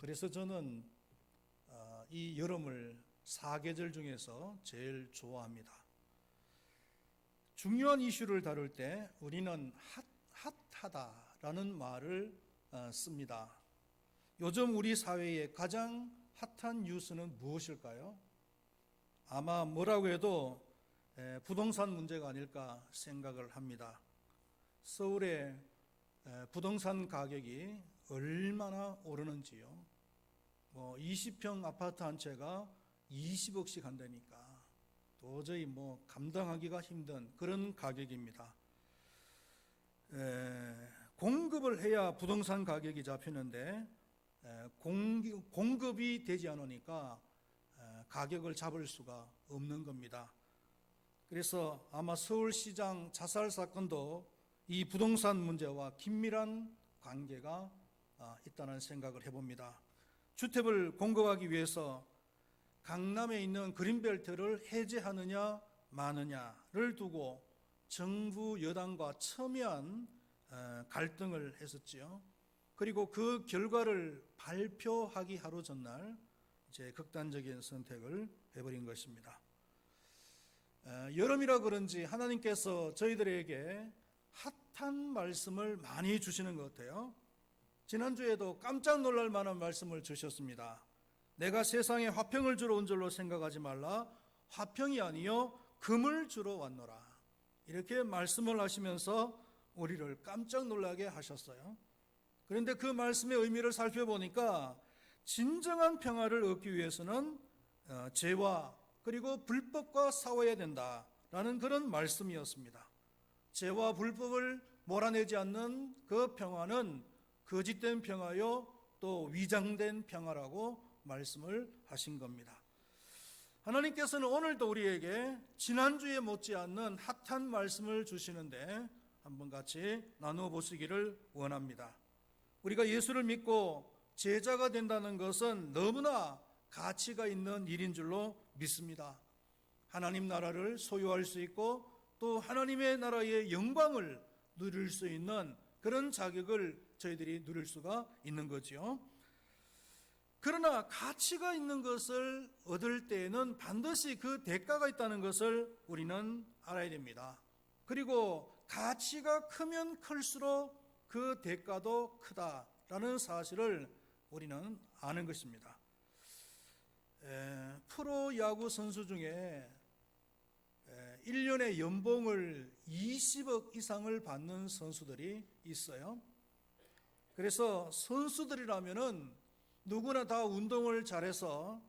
그래서 저는 이 여름을 사계절 중에서 제일 좋아합니다. 중요한 이슈를 다룰 때 우리는 핫하다라는 말을 씁니다. 요즘 우리 사회의 가장 핫한 뉴스는 무엇일까요? 아마 뭐라고 해도 부동산 문제가 아닐까 생각을 합니다. 서울의 부동산 가격이 얼마나 오르는지요. 20평 아파트 한 채가 20억씩 한다니까 도저히 감당하기가 힘든 그런 가격입니다. 공급을 해야 부동산 가격이 잡히는데 공급이 되지 않으니까 가격을 잡을 수가 없는 겁니다. 그래서 아마 서울시장 자살 사건도 이 부동산 문제와 긴밀한 관계가 있다는 생각을 해봅니다. 주택을 공급하기 위해서 강남에 있는 그린벨트를 해제하느냐 마느냐를 두고 정부 여당과 첨예한 갈등을 했었지요. 그리고 그 결과를 발표하기 하루 전날 이제 극단적인 선택을 해버린 것입니다. 여름이라 그런지 하나님께서 저희들에게 핫한 말씀을 많이 주시는 것 같아요. 지난주에도 깜짝 놀랄 만한 말씀을 주셨습니다. 내가 세상에 화평을 주러 온 줄로 생각하지 말라. 화평이 아니요 금을 주러 왔노라. 이렇게 말씀을 하시면서 우리를 깜짝 놀라게 하셨어요. 그런데 그 말씀의 의미를 살펴보니까 진정한 평화를 얻기 위해서는 죄와 그리고 불법과 싸워야 된다라는 그런 말씀이었습니다. 죄와 불법을 몰아내지 않는 그 평화는 거짓된 평화요 또 위장된 평화라고 말씀을 하신 겁니다. 하나님께서는 오늘도 우리에게 지난주에 못지않는 핫한 말씀을 주시는데 한번 같이 나누어 보시기를 원합니다. 우리가 예수를 믿고 제자가 된다는 것은 너무나 가치가 있는 일인 줄로 믿습니다. 하나님 나라를 소유할 수 있고 또 하나님의 나라의 영광을 누릴 수 있는 그런 자격을 저희들이 누릴 수가 있는 거죠. 그러나 가치가 있는 것을 얻을 때에는 반드시 그 대가가 있다는 것을 우리는 알아야 됩니다. 그리고 가치가 크면 클수록 그 대가도 크다라는 사실을 우리는 아는 것입니다. 프로야구 선수 중에 1년에 연봉을 20억 이상을 받는 선수들이 있어요. 그래서 선수들이라면은 누구나 다 운동을 잘해서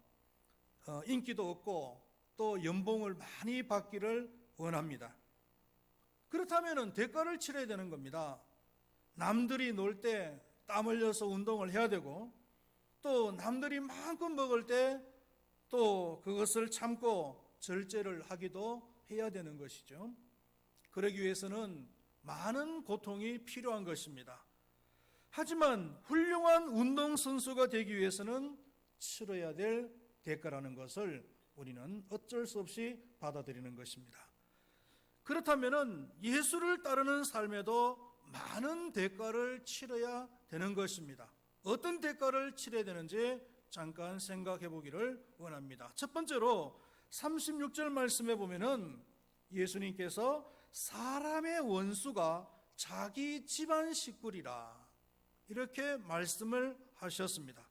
인기도 얻고 또 연봉을 많이 받기를 원합니다. 그렇다면은 대가를 치러야 되는 겁니다. 남들이 놀 때 땀 흘려서 운동을 해야 되고 또 남들이 마음껏 먹을 때 또 그것을 참고 절제를 하기도 해야 되는 것이죠. 그러기 위해서는 많은 고통이 필요한 것입니다. 하지만 훌륭한 운동선수가 되기 위해서는 치러야 될 대가라는 것을 우리는 어쩔 수 없이 받아들이는 것입니다. 그렇다면 예수를 따르는 삶에도 많은 대가를 치러야 되는 것입니다. 어떤 대가를 치러야 되는지 잠깐 생각해 보기를 원합니다. 첫 번째로 36절 말씀에 보면은 예수님께서 사람의 원수가 자기 집안 식구리라 이렇게 말씀을 하셨습니다.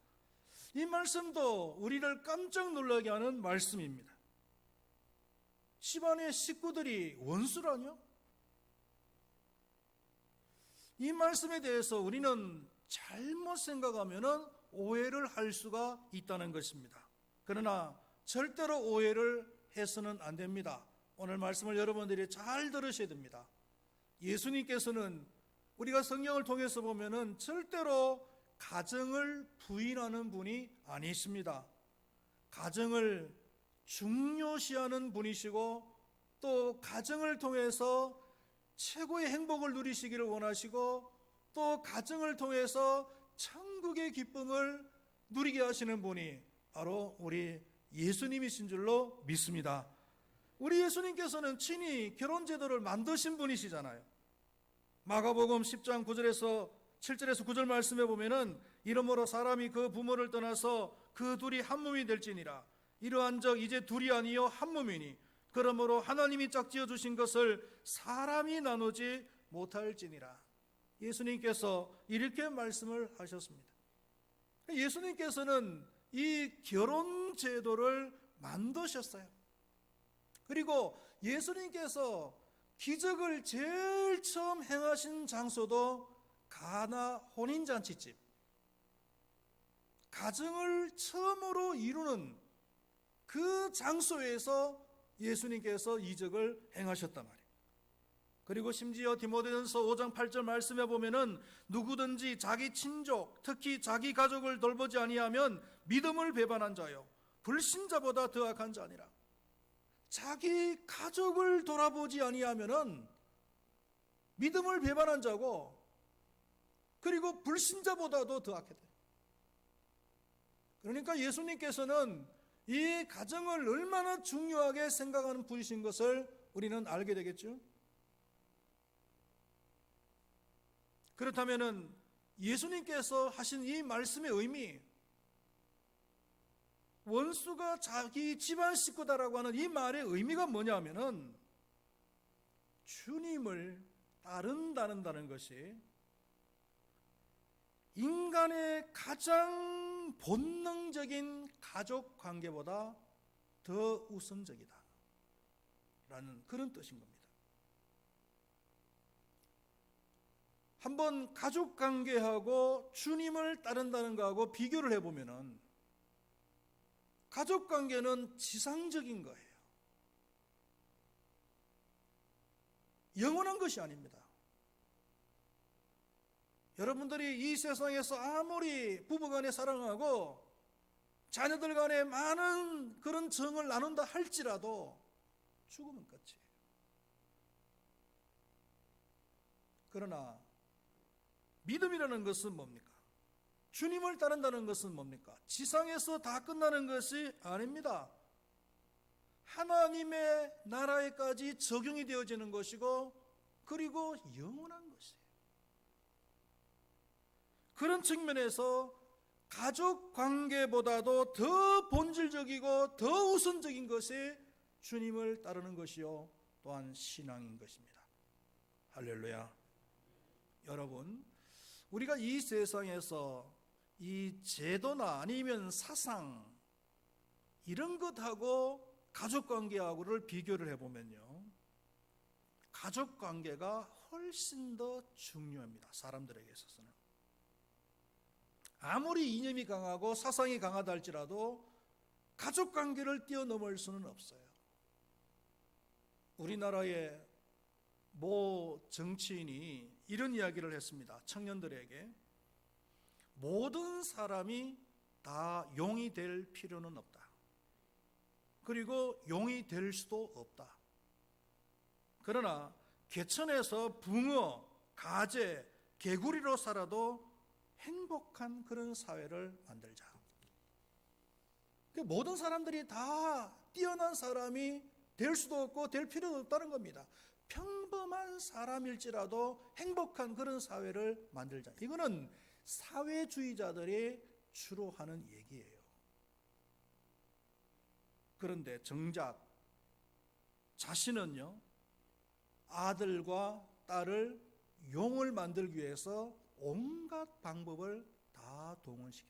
이 말씀도 우리를 깜짝 놀라게 하는 말씀입니다. 집안의 식구들이 원수라뇨? 이 말씀에 대해서 우리는 잘못 생각하면 오해를 할 수가 있다는 것입니다. 그러나 절대로 오해를 해서는 안 됩니다. 오늘 말씀을 여러분들이 잘 들으셔야 됩니다. 예수님께서는 우리가 성경을 통해서 보면은 절대로 가정을 부인하는 분이 아니십니다. 가정을 중요시하는 분이시고 또 가정을 통해서 최고의 행복을 누리시기를 원하시고 또 가정을 통해서 천국의 기쁨을 누리게 하시는 분이 바로 우리 예수님이신 줄로 믿습니다. 우리 예수님께서는 친히 결혼제도를 만드신 분이시잖아요. 마가복음 10장 9절에서 7절에서 9절 말씀에 보면은 이러므로 사람이 그 부모를 떠나서 그 둘이 한 몸이 될지니라. 이러한 적 이제 둘이 아니요 한 몸이니 그러므로 하나님이 짝지어 주신 것을 사람이 나누지 못할지니라. 예수님께서 이렇게 말씀을 하셨습니다. 예수님께서는 이 결혼 제도를 만드셨어요. 그리고 예수님께서 기적을 제일 처음 행하신 장소도 가나 혼인잔치집, 가정을 처음으로 이루는 그 장소에서 예수님께서 이적을 행하셨단 말이에요. 그리고 심지어 디모데전서 5장 8절 말씀에 보면은 누구든지 자기 친족, 특히 자기 가족을 돌보지 아니하면 믿음을 배반한 자요 불신자보다 더 악한 자니라. 자기 가족을 돌아보지 아니하면은 믿음을 배반한 자고, 그리고 불신자보다도 더 악해. 그러니까 예수님께서는 이 가정을 얼마나 중요하게 생각하는 분이신 것을 우리는 알게 되겠죠. 그렇다면은 예수님께서 하신 이 말씀의 의미, 원수가 자기 집안 식구다라고 하는 이 말의 의미가 뭐냐면은 주님을 따른다는 것이 인간의 가장 본능적인 가족 관계보다 더 우선적이다 라는 그런 뜻인 겁니다. 한번 가족 관계하고 주님을 따른다는 거하고 비교를 해보면은 가족 관계는 지상적인 거예요. 영원한 것이 아닙니다. 여러분들이 이 세상에서 아무리 부부간에 사랑하고 자녀들 간에 많은 그런 정을 나눈다 할지라도 죽으면 끝이에요. 그러나 믿음이라는 것은 뭡니까? 주님을 따른다는 것은 뭡니까? 지상에서 다 끝나는 것이 아닙니다. 하나님의 나라에까지 적용이 되어지는 것이고, 그리고 영원한 것이에요. 그런 측면에서 가족 관계보다도 더 본질적이고 더 우선적인 것이 주님을 따르는 것이요 또한 신앙인 것입니다. 할렐루야. 여러분, 우리가 이 세상에서 이 제도나 아니면 사상 이런 것하고 가족관계하고를 비교를 해보면요, 가족관계가 훨씬 더 중요합니다. 사람들에게 있어서는. 아무리 이념이 강하고 사상이 강하다 할지라도 가족관계를 뛰어넘을 수는 없어요. 우리나라의 모 정치인이 이런 이야기를 했습니다. 청년들에게 모든 사람이 다 용이 될 필요는 없다. 그리고 용이 될 수도 없다. 그러나 개천에서 붕어, 가재, 개구리로 살아도 행복한 그런 사회를 만들자. 모든 사람들이 다 뛰어난 사람이 될 수도 없고 될 필요도 없다는 겁니다. 평범한 사람일지라도 행복한 그런 사회를 만들자. 이거는 사회주의자들이 주로 하는 얘기예요. 그런데 정작 자신은요, 아들과 딸을 용을 만들기 위해서 온갖 방법을 다 동원시켰잖아요.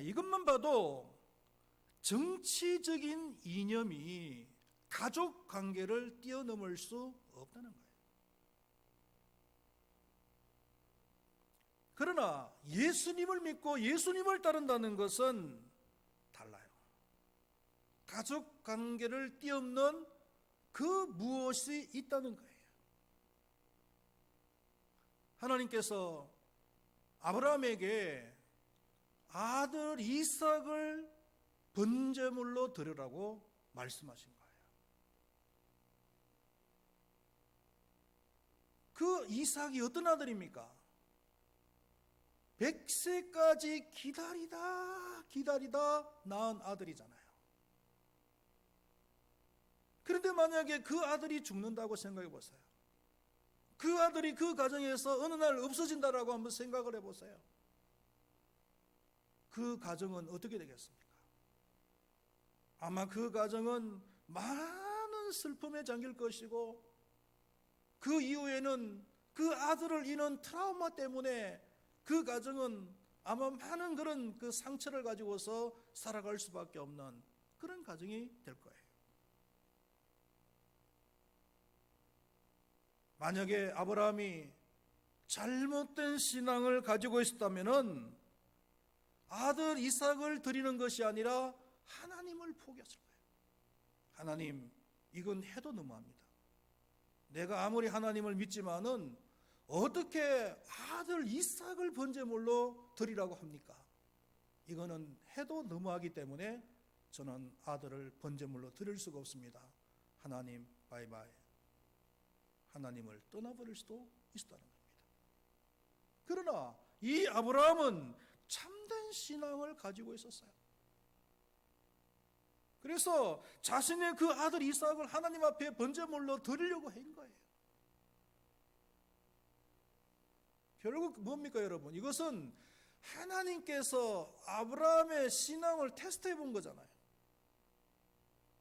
이것만 봐도 정치적인 이념이 가족 관계를 뛰어넘을 수 없다는 거예요. 그러나 예수님을 믿고 예수님을 따른다는 것은 달라요. 가족 관계를 뛰어넘는 그 무엇이 있다는 거예요. 하나님께서 아브라함에게 아들 이삭을 번제물로 드리라고 말씀하신 거예요. 그 이삭이 어떤 아들입니까? 100세까지 기다리다 낳은 아들이잖아요. 그런데 만약에 그 아들이 죽는다고 생각해 보세요. 그 아들이 그 가정에서 어느 날 없어진다라고 한번 생각을 해보세요. 그 가정은 어떻게 되겠습니까? 아마 그 가정은 많은 슬픔에 잠길 것이고, 그 이후에는 그 아들을 잃은 트라우마 때문에 그 가정은 아마 많은 그런 그 상처를 가지고서 살아갈 수밖에 없는 그런 가정이 될 거예요. 만약에 아브라함이 잘못된 신앙을 가지고 있었다면은 아들 이삭을 드리는 것이 아니라 하나님을 포기했을 거예요. 하나님, 이건 해도 너무합니다. 내가 아무리 하나님을 믿지만은 어떻게 아들 이삭을 번제물로 드리라고 합니까? 이거는 해도 너무하기 때문에 저는 아들을 번제물로 드릴 수가 없습니다. 하나님, 바이바이. 하나님을 떠나버릴 수도 있었다는 겁니다. 그러나 이 아브라함은 참된 신앙을 가지고 있었어요. 그래서 자신의 그 아들 이삭을 하나님 앞에 번제물로 드리려고 한 거예요. 결국 뭡니까 여러분? 이것은 하나님께서 아브라함의 신앙을 테스트해 본 거잖아요.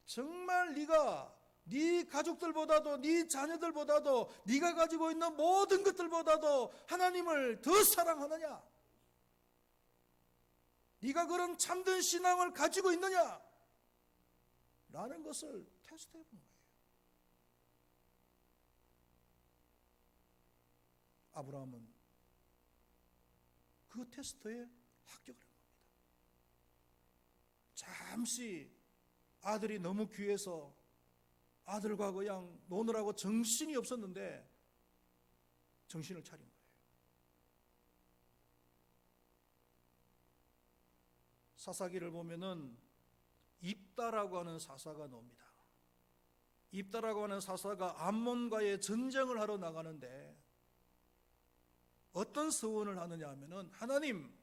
정말 네가 네 가족들보다도 네 자녀들보다도 네가 가지고 있는 모든 것들보다도 하나님을 더 사랑하느냐? 네가 그런 참된 신앙을 가지고 있느냐? 라는 것을 테스트해 본 거예요. 아브라함은 그 테스트에 합격을 한 겁니다. 잠시 아들이 너무 귀해서 아들과 그냥 노느라고 정신이 없었는데 정신을 차린 거예요. 사사기를 보면은 입다라고 하는 사사가 나옵니다. 입다라고 하는 사사가 암몬과의 전쟁을 하러 나가는데 어떤 서원을 하느냐 하면은, 하나님,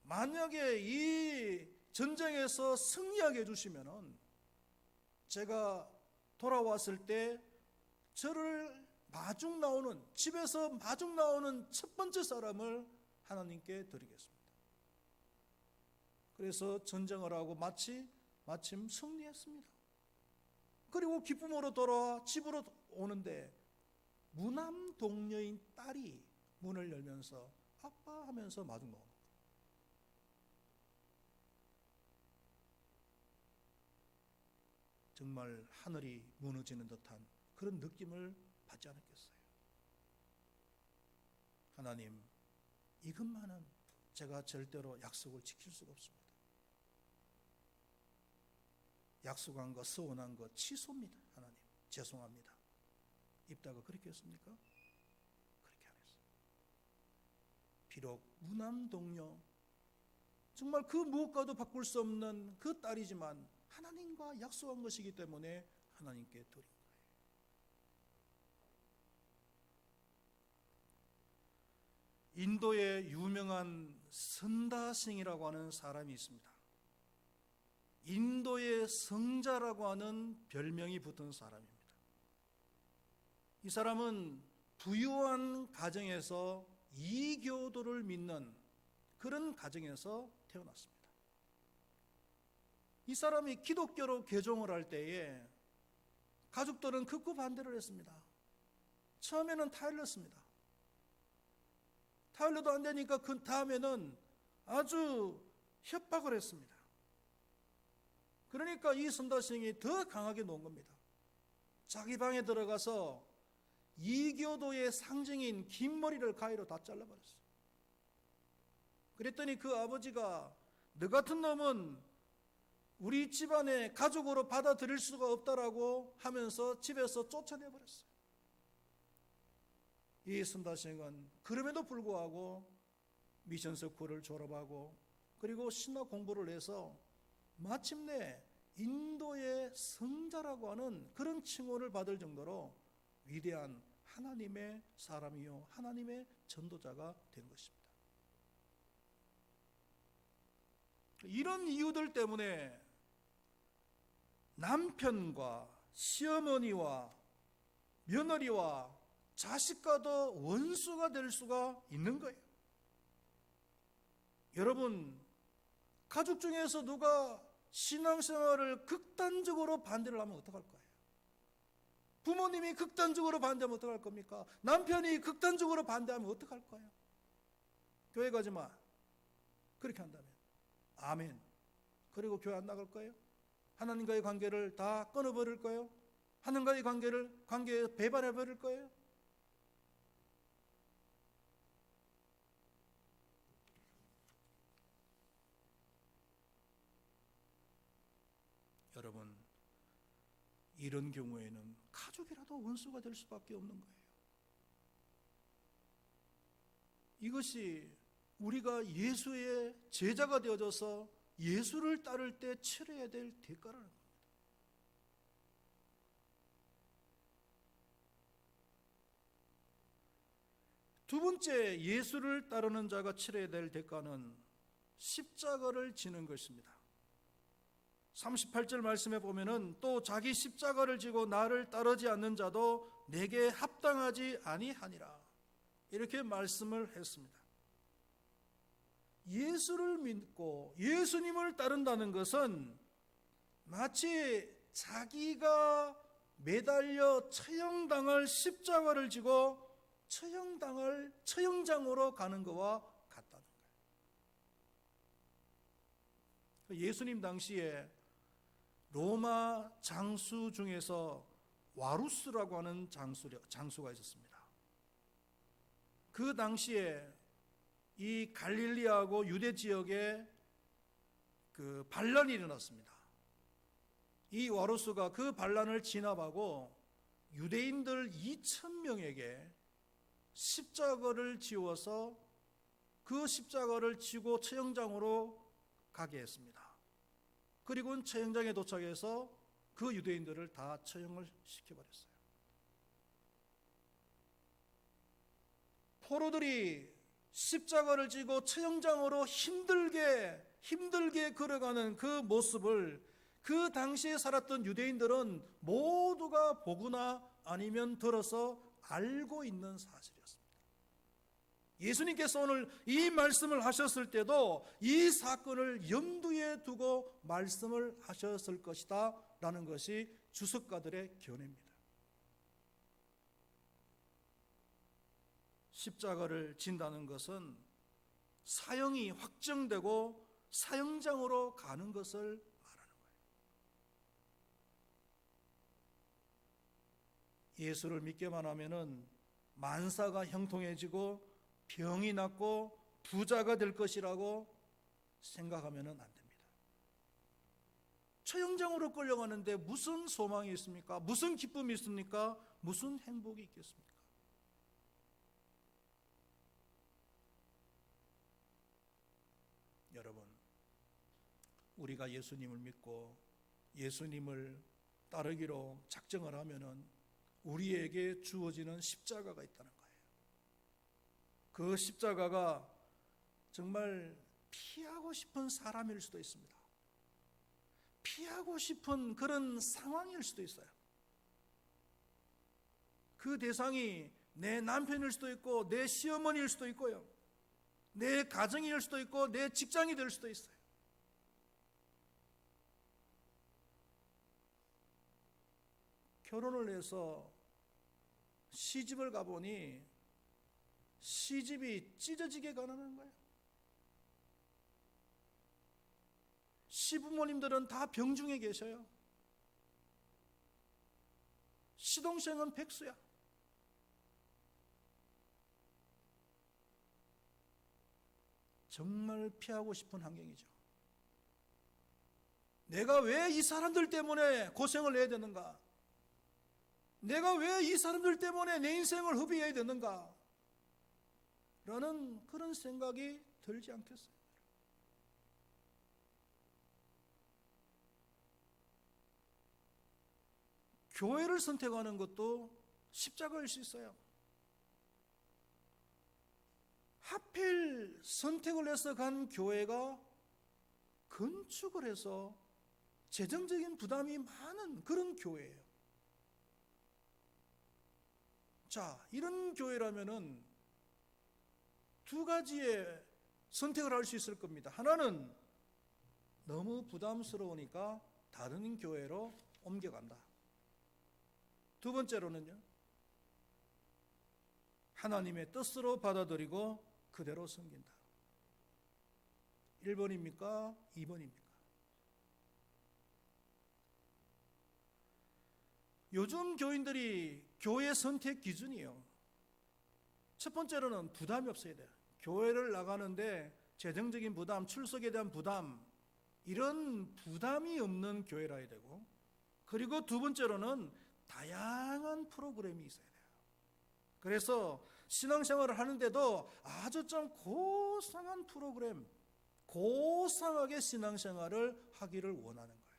만약에 이 전쟁에서 승리하게 해주시면은 제가 돌아왔을 때 저를 마중 나오는, 집에서 마중 나오는 첫 번째 사람을 하나님께 드리겠습니다. 그래서 전쟁을 하고 마침 승리했습니다. 그리고 기쁨으로 돌아와 집으로 오는데 무남 동녀인 딸이 문을 열면서 아빠 하면서 마중 나오는 거예요. 정말 하늘이 무너지는 듯한 그런 느낌을 받지 않았겠어요? 하나님, 이것만은 제가 절대로 약속을 지킬 수가 없습니다. 약속한 것, 서원한 것 취소입니다. 하나님, 죄송합니다. 입다가 그렇게 했습니까? 그렇게 안 했어요. 비록 무남동녀, 정말 그 무엇과도 바꿀 수 없는 그 딸이지만 하나님과 약속한 것이기 때문에 하나님께 드린 거예요. 인도의 유명한 선다싱이라고 하는 사람이 있습니다. 인도의 성자라고 하는 별명이 붙은 사람입니다. 이 사람은 부유한 가정에서 이교도를 믿는 그런 가정에서 태어났습니다. 이 사람이 기독교로 개종을 할 때에 가족들은 극구 반대를 했습니다. 처음에는 타일렀습니다. 타일러도 안 되니까 그 다음에는 아주 협박을 했습니다. 그러니까 이 선다싱이 더 강하게 놓은 겁니다. 자기 방에 들어가서 이교도의 상징인 긴 머리를 가위로 다 잘라버렸어요. 그랬더니 그 아버지가 너 같은 놈은 우리 집안의 가족으로 받아들일 수가 없다라고 하면서 집에서 쫓아내버렸어요. 이 선다싱은 그럼에도 불구하고 미션 스쿨을 졸업하고 그리고 신학 공부를 해서 마침내 인도의 성자라고 하는 그런 칭호를 받을 정도로 위대한 하나님의 사람이요 하나님의 전도자가 된 것입니다. 이런 이유들 때문에 남편과 시어머니와 며느리와 자식과도 원수가 될 수가 있는 거예요. 여러분, 가족 중에서 누가 신앙생활을 극단적으로 반대를 하면 어떡할 거예요? 부모님이 극단적으로 반대하면 어떡할 겁니까? 남편이 극단적으로 반대하면 어떡할 거예요? 교회 가지 마. 그렇게 한다면 아멘. 그리고 교회 안 나갈 거예요? 하나님과의 관계를 다 끊어버릴 거예요? 하나님과의 관계에 배반해버릴 거예요? 여러분, 이런 경우에는 가족이라도 원수가 될 수밖에 없는 거예요. 이것이 우리가 예수의 제자가 되어져서 예수를 따를 때 치러야 될 대가라는 겁니다. 두 번째, 예수를 따르는 자가 치러야 될 대가는 십자가를 지는 것입니다. 38절 말씀에 보면은 또 자기 십자가를 지고 나를 따르지 않는 자도 내게 합당하지 아니하니라, 이렇게 말씀을 했습니다. 예수를 믿고 예수님을 따른다는 것은 마치 자기가 매달려 처형당할 십자가를 지고 처형장으로 가는 것과 같다는 거예요. 예수님 당시에 로마 장수 중에서 와루스라고 하는 장수가 있었습니다. 그 당시에 이 갈릴리하고 유대 지역에 그 반란이 일어났습니다. 이 와루스가 그 반란을 진압하고 유대인들 2,000명에게 십자가를 지워서 그 십자가를 지고 처형장으로 가게 했습니다. 그리고 처형장에 도착해서 그 유대인들을 다 처형을 시켜버렸어요. 포로들이 십자가를 지고 처형장으로 힘들게 걸어가는 그 모습을 그 당시에 살았던 유대인들은 모두가 보거나 아니면 들어서 알고 있는 사실이었습니다. 예수님께서 오늘 이 말씀을 하셨을 때도 이 사건을 염두에 두고 말씀을 하셨을 것이다 라는 것이 주석가들의 견해입니다. 십자가를 진다는 것은 사형이 확정되고 사형장으로 가는 것을 말하는 거예요. 예수를 믿게만 하면은 만사가 형통해지고 병이 낫고 부자가 될 것이라고 생각하면은 안 됩니다. 처형장으로 끌려가는데 무슨 소망이 있습니까? 무슨 기쁨이 있습니까? 무슨 행복이 있겠습니까? 여러분, 우리가 예수님을 믿고 예수님을 따르기로 작정을 하면은 우리에게 주어지는 십자가가 있다는 거예요. 그 십자가가 정말 피하고 싶은 사람일 수도 있습니다. 피하고 싶은 그런 상황일 수도 있어요. 그 대상이 내 남편일 수도 있고 내 시어머니일 수도 있고요, 내 가정일 수도 있고 내 직장이 될 수도 있어요. 결혼을 해서 시집을 가보니 시집이 찢어지게 가난한 거예요. 시부모님들은 다 병중에 계셔요. 시동생은 백수야. 정말 피하고 싶은 환경이죠. 내가 왜 이 사람들 때문에 고생을 해야 되는가? 내가 왜 이 사람들 때문에 내 인생을 허비해야 되는가? 라는 그런 생각이 들지 않겠어요? 교회를 선택하는 것도 십자가일 수 있어요. 하필 선택을 해서 간 교회가 건축을 해서 재정적인 부담이 많은 그런 교회예요. 자, 이런 교회라면은 두 가지의 선택을 할 수 있을 겁니다. 하나는 너무 부담스러우니까 다른 교회로 옮겨간다. 두 번째로는요, 하나님의 뜻으로 받아들이고 그대로 섬긴다. 1번입니까? 2번입니까? 요즘 교인들이 교회 선택 기준이요, 첫 번째로는 부담이 없어야 돼요. 교회를 나가는데 재정적인 부담, 출석에 대한 부담, 이런 부담이 없는 교회라 해야 되고, 그리고 두 번째로는 다양한 프로그램이 있어야 돼요. 그래서 신앙생활을 하는데도 아주 좀 고상한 프로그램, 고상하게 신앙생활을 하기를 원하는 거예요.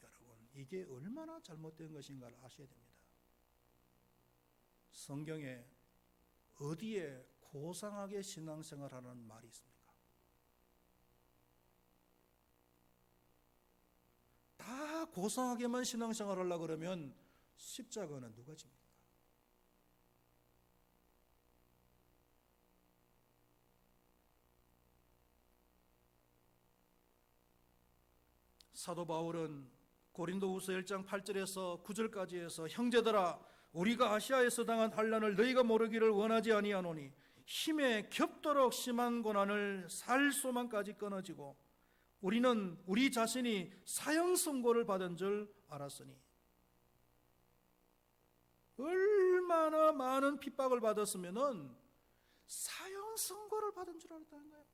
여러분, 이게 얼마나 잘못된 것인가를 아셔야 됩니다. 성경에 어디에 고상하게 신앙생활하는 말이 있습니까? 다 고상하게만 신앙생활하려고 그러면 십자가는 누가 집니까? 사도 바울은 고린도후서 1장 8절에서 9절까지 해서, 형제들아, 우리가 아시아에서 당한 환난을 너희가 모르기를 원하지 아니하노니 힘에 겹도록 심한 고난을 살 소망까지 끊어지고 우리는 우리 자신이 사형 선고를 받은 줄 알았으니. 얼마나 많은 핍박을 받았으면은 사형 선고를 받은 줄 알았다는 거예요.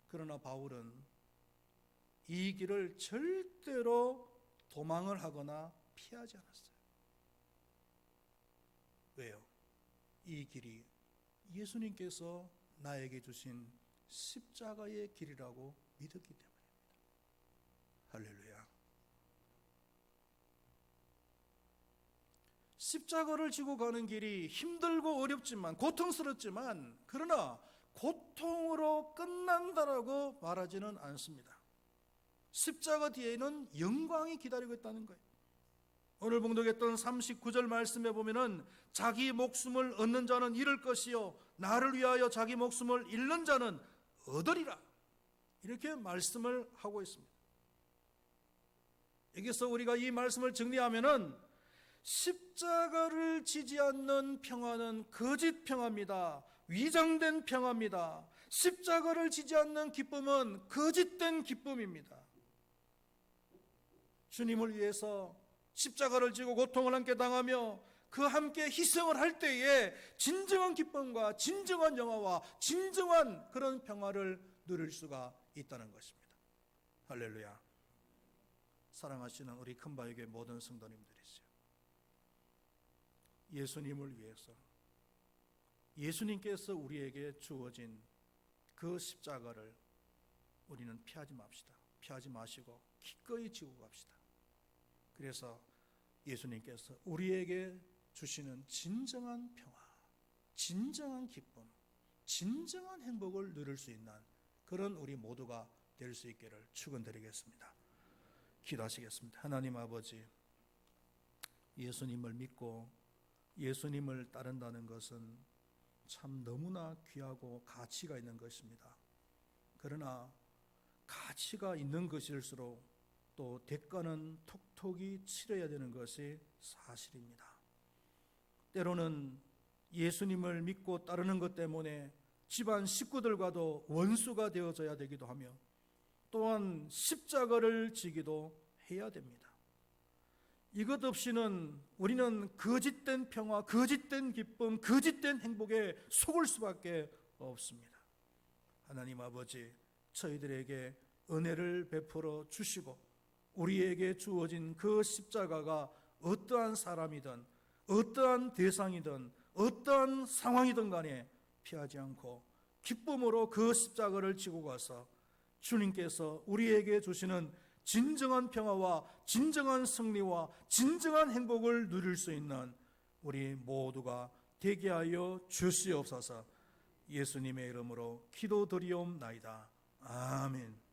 그러나 바울은 이 길을 절대로 도망을 하거나 피하지 않았어요. 왜요? 이 길이 예수님께서 나에게 주신 십자가의 길이라고 믿었기 때문입니다. 할렐루야. 십자가를 지고 가는 길이 힘들고 어렵지만, 고통스럽지만, 그러나 고통으로 끝난다라고 말하지는 않습니다. 십자가 뒤에는 영광이 기다리고 있다는 거예요. 오늘 봉독했던 39절 말씀에 보면은 자기 목숨을 얻는 자는 잃을 것이요 나를 위하여 자기 목숨을 잃는 자는 얻으리라, 이렇게 말씀을 하고 있습니다. 여기서 우리가 이 말씀을 정리하면은 십자가를 지지 않는 평화는 거짓 평화입니다. 위장된 평화입니다. 십자가를 지지 않는 기쁨은 거짓된 기쁨입니다. 주님을 위해서 십자가를 지고 고통을 함께 당하며 그 함께 희생을 할 때에 진정한 기쁨과 진정한 영화와 진정한 그런 평화를 누릴 수가 있다는 것입니다. 할렐루야. 사랑하시는 우리 큰바위교회 모든 성도님들이세요. 예수님을 위해서, 예수님께서 우리에게 주어진 그 십자가를 우리는 피하지 맙시다. 피하지 마시고 기꺼이 지고 갑시다. 그래서 예수님께서 우리에게 주시는 진정한 평화, 진정한 기쁨, 진정한 행복을 누릴 수 있는 그런 우리 모두가 될 수 있기를 축원드리겠습니다. 기도하시겠습니다. 하나님 아버지, 예수님을 믿고 예수님을 따른다는 것은 참 너무나 귀하고 가치가 있는 것입니다. 그러나 가치가 있는 것일수록 또 대가는 톡톡이 치러야 되는 것이 사실입니다. 때로는 예수님을 믿고 따르는 것 때문에 집안 식구들과도 원수가 되어져야 되기도 하며, 또한 십자가를 지기도 해야 됩니다. 이것 없이는 우리는 거짓된 평화, 거짓된 기쁨, 거짓된 행복에 속을 수밖에 없습니다. 하나님 아버지, 저희들에게 은혜를 베풀어 주시고 우리에게 주어진 그 십자가가 어떠한 사람이든 어떠한 대상이든 어떠한 상황이든 간에 피하지 않고 기쁨으로 그 십자가를 지고 가서 주님께서 우리에게 주시는 진정한 평화와 진정한 승리와 진정한 행복을 누릴 수 있는 우리 모두가 되게 하여 주시옵소서. 예수님의 이름으로 기도드리옵나이다. 아멘.